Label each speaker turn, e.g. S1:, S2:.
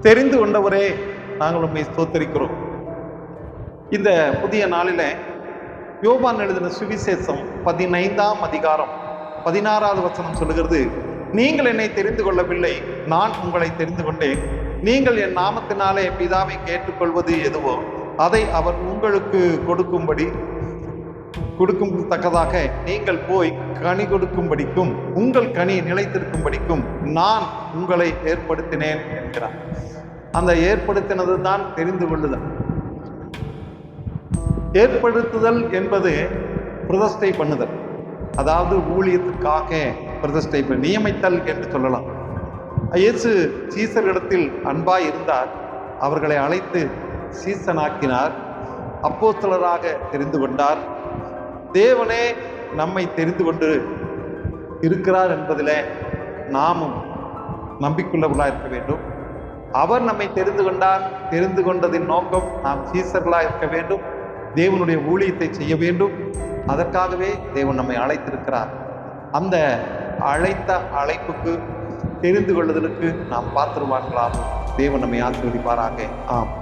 S1: தெரிந்து கொண்டவரே, நாங்கள் உண்மை ஸ்தோத்தரிக்கிறோம். இந்த புதிய நாளில யோவான் எழுதின சுவிசேஷம் 15ஆம் அதிகாரம் 16வது வசனம் சொல்லுகிறது, நீங்கள் என்னை தெரிந்து கொள்ளவில்லை, நான் உங்களை தெரிந்து கொண்டேன். நீங்கள் என் நாமத்தினாலே பிதாவை கேட்டுக்கொள்வது எதுவோ அதை அவர் உங்களுக்கு கொடுக்கும்தக்கதாக நீங்கள் போய் கனி கொடுக்கும்படிக்கும் உங்கள் கனி நிலைத்திருக்கும்படிக்கும் நான் உங்களை ஏற்படுத்தினேன் என்கிறார். அந்த ஏற்படுத்தினது தான் தெரிந்து கொள்ளுதல். ஏற்படுத்துதல் என்பது பிரதிஷ்டை பண்ணுதல், அதாவது ஊழியத்துக்காக பிரதிஷ்டை நியமித்தல் என்று சொல்லலாம். இயேசு சீசர்களிடத்தில் அன்பாய் இருந்தார். அவர்களை அழைத்து சீசனாக்கினார், அப்போஸ்தலராக தெரிந்து கொண்டார். தேவனே நம்மை தெரிந்து கொண்டு இருக்கிறார் என்பதில் நாமும் நம்பிக்கையுள்ளவர்களாக இருக்க வேண்டும். அவர் நம்மை தெரிந்து கொண்டார். தெரிந்து கொண்டதின் நோக்கம் நாம் சீசர்களாக இருக்க வேண்டும், தேவனுடைய ஊழியத்தை செய்ய வேண்டும். அதற்காகவே தேவன் நம்மை அழைத்திருக்கிறார். அந்த அழைத்த அழைப்புக்கு தெரிந்து கொள்வதற்கு நாம் பாத்திரவான்களாகும். தேவன் நம்மை ஆசீர்வதிப்பாராக. ஆம்.